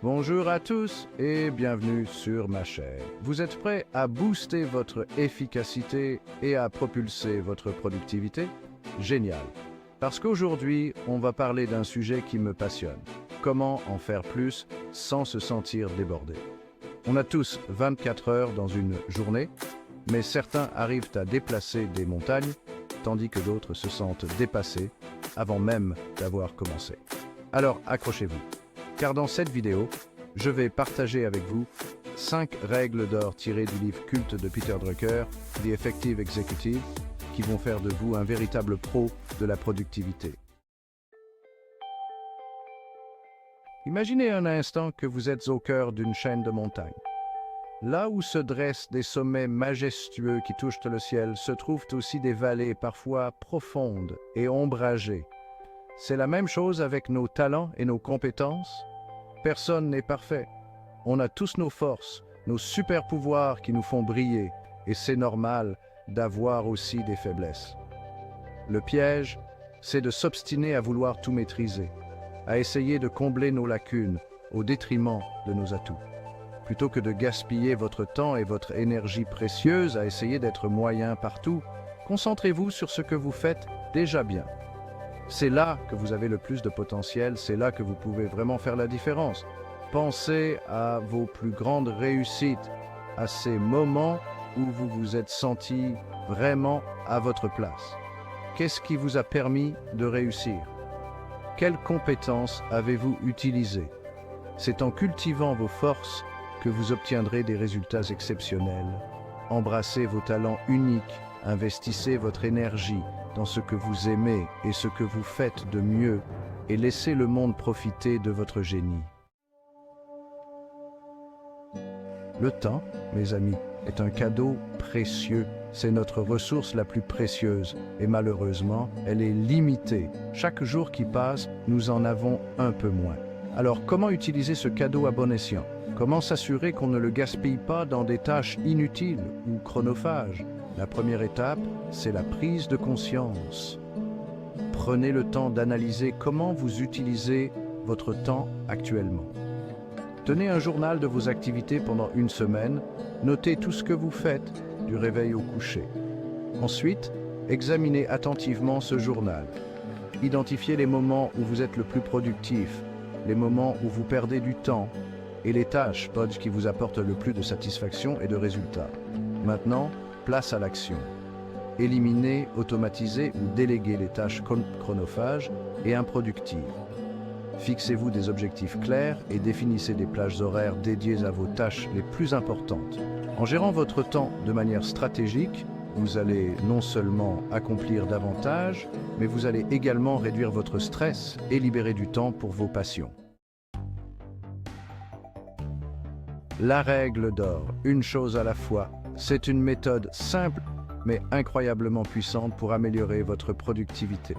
Bonjour à tous et bienvenue sur ma chaîne. Vous êtes prêts à booster votre efficacité et à propulser votre productivité? Génial! Parce qu'aujourd'hui, on va parler d'un sujet qui me passionne. Comment en faire plus sans se sentir débordé? On a tous 24 heures dans une journée, mais certains arrivent à déplacer des montagnes, tandis que d'autres se sentent dépassés avant même d'avoir commencé. Alors accrochez-vous, car dans cette vidéo, je vais partager avec vous 5 règles d'or tirées du livre culte de Peter Drucker, The Effective Executive, qui vont faire de vous un véritable pro de la productivité. Imaginez un instant que vous êtes au cœur d'une chaîne de montagnes. Là où se dressent des sommets majestueux qui touchent le ciel, se trouvent aussi des vallées parfois profondes et ombragées. C'est la même chose avec nos talents et nos compétences. Personne n'est parfait. On a tous nos forces, nos super pouvoirs qui nous font briller, et c'est normal d'avoir aussi des faiblesses. Le piège, c'est de s'obstiner à vouloir tout maîtriser, à essayer de combler nos lacunes au détriment de nos atouts. Plutôt que de gaspiller votre temps et votre énergie précieuse à essayer d'être moyen partout, concentrez-vous sur ce que vous faites déjà bien. C'est là que vous avez le plus de potentiel, c'est là que vous pouvez vraiment faire la différence. Pensez à vos plus grandes réussites, à ces moments où vous vous êtes senti vraiment à votre place. Qu'est-ce qui vous a permis de réussir? Quelles compétences avez-vous utilisées? C'est en cultivant vos forces que vous obtiendrez des résultats exceptionnels. Embrassez vos talents uniques, investissez votre énergie dans ce que vous aimez et ce que vous faites de mieux, et laissez le monde profiter de votre génie. Le temps, mes amis, est un cadeau précieux. C'est notre ressource la plus précieuse, et malheureusement, elle est limitée. Chaque jour qui passe, nous en avons un peu moins. Alors, comment utiliser ce cadeau à bon escient? Comment s'assurer qu'on ne le gaspille pas dans des tâches inutiles ou chronophages? La première étape, c'est la prise de conscience. Prenez le temps d'analyser comment vous utilisez votre temps actuellement. Tenez un journal de vos activités pendant une semaine, notez tout ce que vous faites, du réveil au coucher. Ensuite, examinez attentivement ce journal. Identifiez les moments où vous êtes le plus productif, les moments où vous perdez du temps, et les tâches qui vous apportent le plus de satisfaction et de résultats. Maintenant, place à l'action. Éliminez, automatisez ou déléguez les tâches chronophages et improductives. Fixez-vous des objectifs clairs et définissez des plages horaires dédiées à vos tâches les plus importantes. En gérant votre temps de manière stratégique, vous allez non seulement accomplir davantage, mais vous allez également réduire votre stress et libérer du temps pour vos passions. La règle d'or, une chose à la fois, c'est une méthode simple mais incroyablement puissante pour améliorer votre productivité.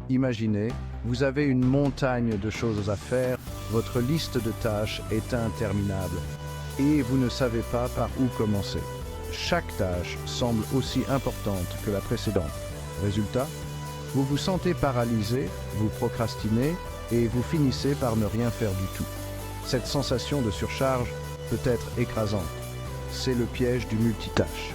Imaginez, vous avez une montagne de choses à faire, votre liste de tâches est interminable et vous ne savez pas par où commencer. Chaque tâche semble aussi importante que la précédente. Résultat, vous vous sentez paralysé, vous procrastinez et vous finissez par ne rien faire du tout. Cette sensation de surcharge peut être écrasante. C'est le piège du multitâche.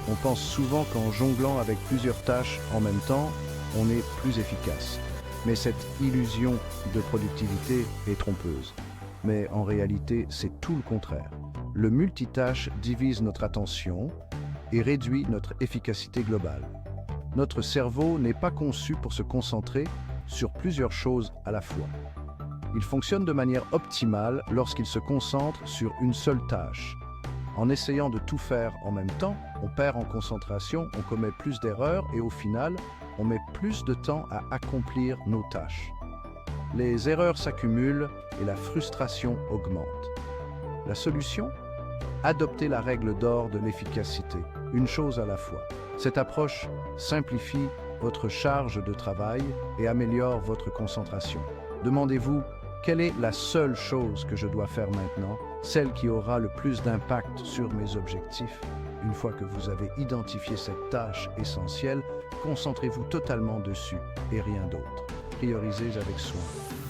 On pense souvent qu'en jonglant avec plusieurs tâches en même temps, on est plus efficace. Mais cette illusion de productivité est trompeuse. Mais en réalité, c'est tout le contraire. Le multitâche divise notre attention et réduit notre efficacité globale. Notre cerveau n'est pas conçu pour se concentrer sur plusieurs choses à la fois. Il fonctionne de manière optimale lorsqu'il se concentre sur une seule tâche. En essayant de tout faire en même temps, on perd en concentration, on commet plus d'erreurs et au final, on met plus de temps à accomplir nos tâches. Les erreurs s'accumulent et la frustration augmente. La solution? Adopter la règle d'or de l'efficacité, une chose à la fois. Cette approche simplifie votre charge de travail et améliore votre concentration. Demandez-vous, quelle est la seule chose que je dois faire maintenant, celle qui aura le plus d'impact sur mes objectifs? Une fois que vous avez identifié cette tâche essentielle, concentrez-vous totalement dessus et rien d'autre. Priorisez avec soin.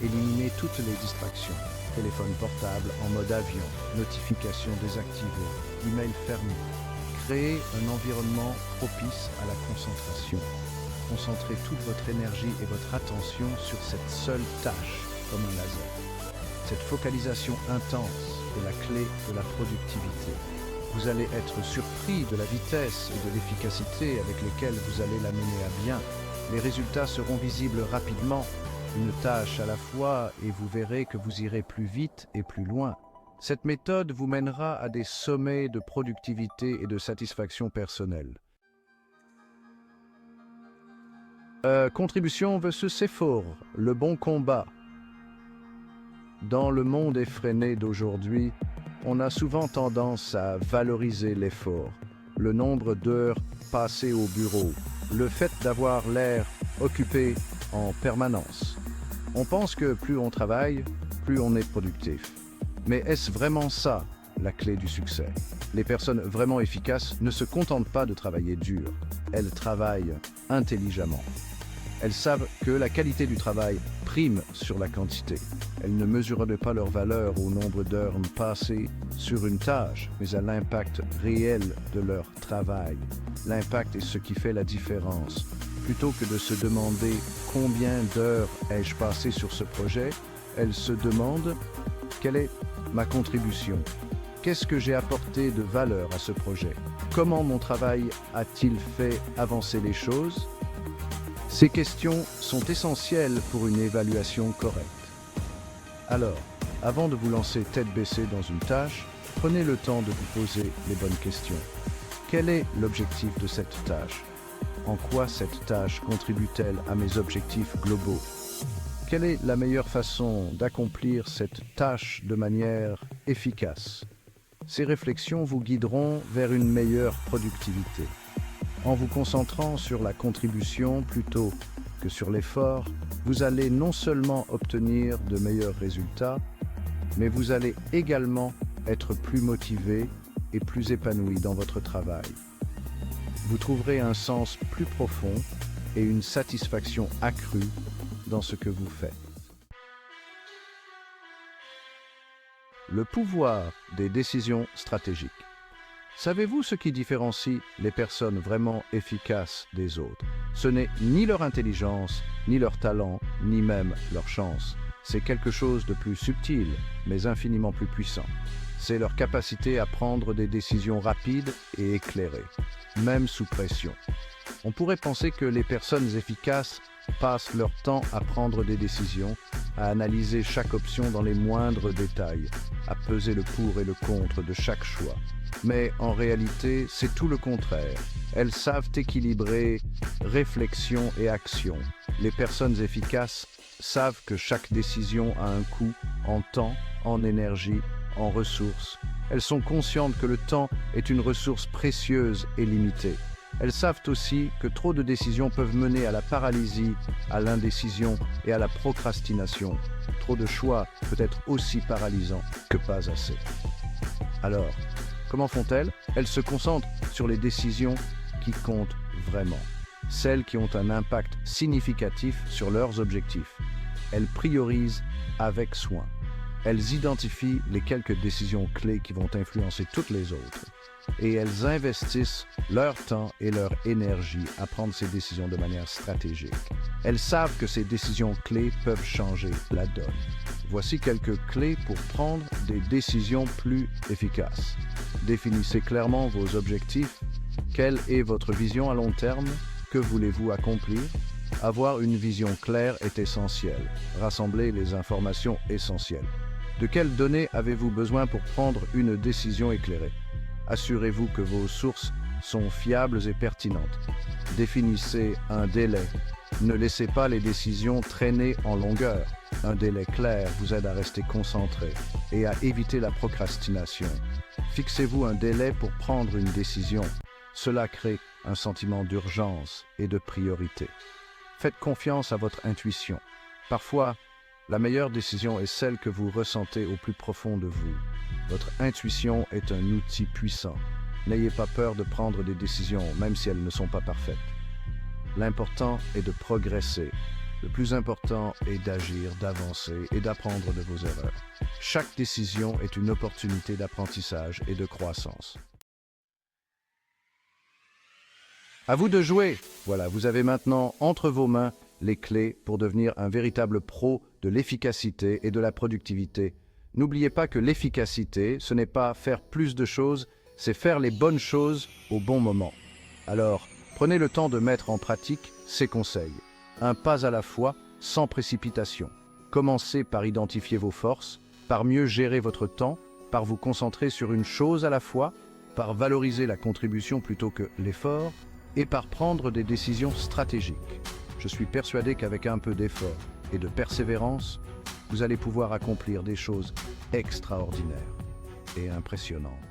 Éliminez toutes les distractions. Téléphone portable en mode avion, notifications désactivées, email fermé. Créez un environnement propice à la concentration. Concentrez toute votre énergie et votre attention sur cette seule tâche, comme un laser. Cette focalisation intense est la clé de la productivité. Vous allez être surpris de la vitesse et de l'efficacité avec lesquelles vous allez la mener à bien. Les résultats seront visibles rapidement, une tâche à la fois, et vous verrez que vous irez plus vite et plus loin. Cette méthode vous mènera à des sommets de productivité et de satisfaction personnelle. Contribution versus effort, le bon combat. Dans le monde effréné d'aujourd'hui, on a souvent tendance à valoriser l'effort, le nombre d'heures passées au bureau, le fait d'avoir l'air occupé en permanence. On pense que plus on travaille, plus on est productif. Mais est-ce vraiment ça, la clé du succès? Les personnes vraiment efficaces ne se contentent pas de travailler dur, elles travaillent intelligemment. Elles savent que la qualité du travail prime sur la quantité. Elles ne mesurent pas leur valeur au nombre d'heures passées sur une tâche, mais à l'impact réel de leur travail. L'impact est ce qui fait la différence. Plutôt que de se demander combien d'heures ai-je passé sur ce projet, elles se demandent quelle est ma contribution. Qu'est-ce que j'ai apporté de valeur à ce projet? Comment mon travail a-t-il fait avancer les choses? Ces questions sont essentielles pour une évaluation correcte. Alors, avant de vous lancer tête baissée dans une tâche, prenez le temps de vous poser les bonnes questions. Quel est l'objectif de cette tâche? En quoi cette tâche contribue-t-elle à mes objectifs globaux? Quelle est la meilleure façon d'accomplir cette tâche de manière efficace? Ces réflexions vous guideront vers une meilleure productivité. En vous concentrant sur la contribution plutôt que sur l'effort, vous allez non seulement obtenir de meilleurs résultats, mais vous allez également être plus motivé et plus épanoui dans votre travail. Vous trouverez un sens plus profond et une satisfaction accrue dans ce que vous faites. Le pouvoir des décisions stratégiques. Savez-vous ce qui différencie les personnes vraiment efficaces des autres? Ce n'est ni leur intelligence, ni leur talent, ni même leur chance. C'est quelque chose de plus subtil, mais infiniment plus puissant. C'est leur capacité à prendre des décisions rapides et éclairées, même sous pression. On pourrait penser que les personnes efficaces passent leur temps à prendre des décisions, à analyser chaque option dans les moindres détails, à peser le pour et le contre de chaque choix. Mais en réalité, c'est tout le contraire. Elles savent équilibrer réflexion et action. Les personnes efficaces savent que chaque décision a un coût en temps, en énergie, en ressources. Elles sont conscientes que le temps est une ressource précieuse et limitée. Elles savent aussi que trop de décisions peuvent mener à la paralysie, à l'indécision et à la procrastination. Trop de choix peut être aussi paralysant que pas assez. Alors, comment font-elles? Elles se concentrent sur les décisions qui comptent vraiment, celles qui ont un impact significatif sur leurs objectifs. Elles priorisent avec soin. Elles identifient les quelques décisions clés qui vont influencer toutes les autres. Et elles investissent leur temps et leur énergie à prendre ces décisions de manière stratégique. Elles savent que ces décisions clés peuvent changer la donne. Voici quelques clés pour prendre des décisions plus efficaces. Définissez clairement vos objectifs. Quelle est votre vision à long terme? Que voulez-vous accomplir? Avoir une vision claire est essentiel. Rassemblez les informations essentielles. De quelles données avez-vous besoin pour prendre une décision éclairée? Assurez-vous que vos sources sont fiables et pertinentes. Définissez un délai. Ne laissez pas les décisions traîner en longueur. Un délai clair vous aide à rester concentré et à éviter la procrastination. Fixez-vous un délai pour prendre une décision. Cela crée un sentiment d'urgence et de priorité. Faites confiance à votre intuition. Parfois, la meilleure décision est celle que vous ressentez au plus profond de vous. Votre intuition est un outil puissant. N'ayez pas peur de prendre des décisions, même si elles ne sont pas parfaites. L'important est de progresser, Le plus important est d'agir, d'avancer et d'apprendre de vos erreurs. Chaque décision est une opportunité d'apprentissage et de croissance. À vous de jouer. Voilà, vous avez maintenant entre vos mains les clés pour devenir un véritable pro de l'efficacité et de la productivité. N'oubliez pas que l'efficacité, ce n'est pas faire plus de choses, c'est faire les bonnes choses au bon moment. Alors, prenez le temps de mettre en pratique ces conseils. Un pas à la fois, sans précipitation. Commencez par identifier vos forces, par mieux gérer votre temps, par vous concentrer sur une chose à la fois, par valoriser la contribution plutôt que l'effort, et par prendre des décisions stratégiques. Je suis persuadé qu'avec un peu d'effort et de persévérance, vous allez pouvoir accomplir des choses extraordinaires et impressionnantes.